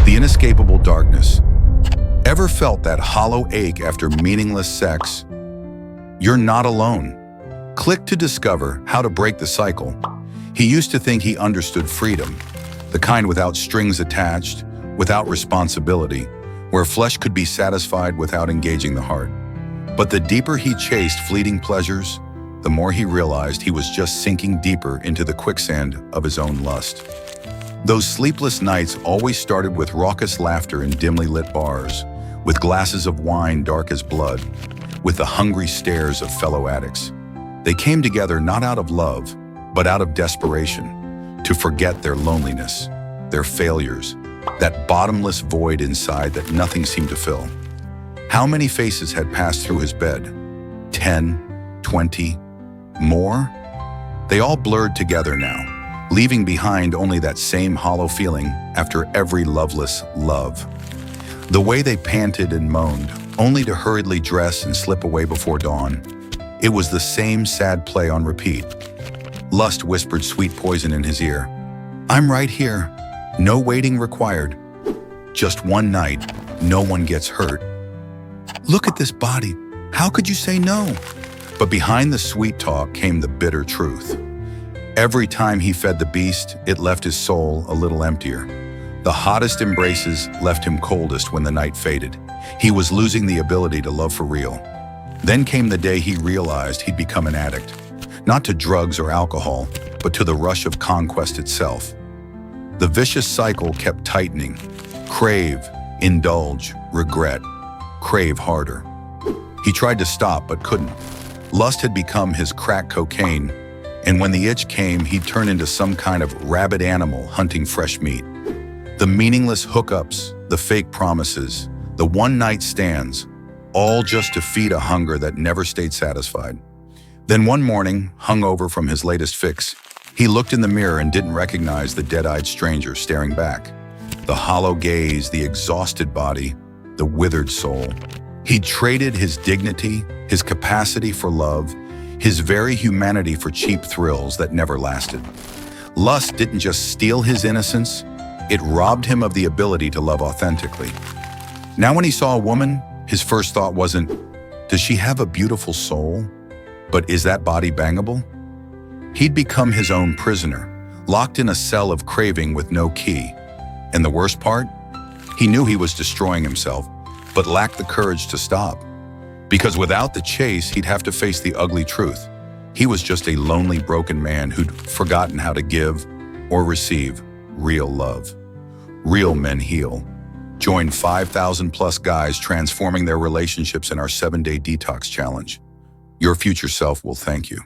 The inescapable darkness. Ever felt that hollow ache after meaningless sex? You're not alone. Click to discover how to break the cycle. He used to think he understood freedom, the kind without strings attached, without responsibility, where flesh could be satisfied without engaging the heart. But the deeper he chased fleeting pleasures, the more he realized he was just sinking deeper into the quicksand of his own lust. Those sleepless nights always started with raucous laughter in dimly lit bars, with glasses of wine dark as blood, with the hungry stares of fellow addicts. They came together not out of love, but out of desperation, to forget their loneliness, their failures, that bottomless void inside that nothing seemed to fill. How many faces had passed through his bed? 10, 20, more? They all blurred together now, leaving behind only that same hollow feeling after every loveless love. The way they panted and moaned, only to hurriedly dress and slip away before dawn. It was the same sad play on repeat. Lust whispered sweet poison in his ear. I'm right here. No waiting required. Just one night, no one gets hurt. Look at this body. How could you say no? But behind the sweet talk came the bitter truth. Every time he fed the beast, it left his soul a little emptier. The hottest embraces left him coldest when the night faded. He was losing the ability to love for real. Then came the day he realized he'd become an addict. Not to drugs or alcohol, but to the rush of conquest itself. The vicious cycle kept tightening. Crave, indulge, regret, crave harder. He tried to stop but couldn't. Lust had become his crack cocaine, and when the itch came, he'd turn into some kind of rabid animal hunting fresh meat. The meaningless hookups, the fake promises, the one-night stands, all just to feed a hunger that never stayed satisfied. Then one morning, hungover from his latest fix, he looked in the mirror and didn't recognize the dead-eyed stranger staring back. The hollow gaze, the exhausted body, the withered soul. He'd traded his dignity, his capacity for love, his very humanity for cheap thrills that never lasted. Lust didn't just steal his innocence, it robbed him of the ability to love authentically. Now when he saw a woman, his first thought wasn't, does she have a beautiful soul? But is that body bangable? He'd become his own prisoner, locked in a cell of craving with no key. And the worst part? He knew he was destroying himself, but lacked the courage to stop. Because without the chase, he'd have to face the ugly truth. He was just a lonely, broken man who'd forgotten how to give or receive real love. Real men heal. Join 5,000 plus guys transforming their relationships in our 7-day detox challenge. Your future self will thank you.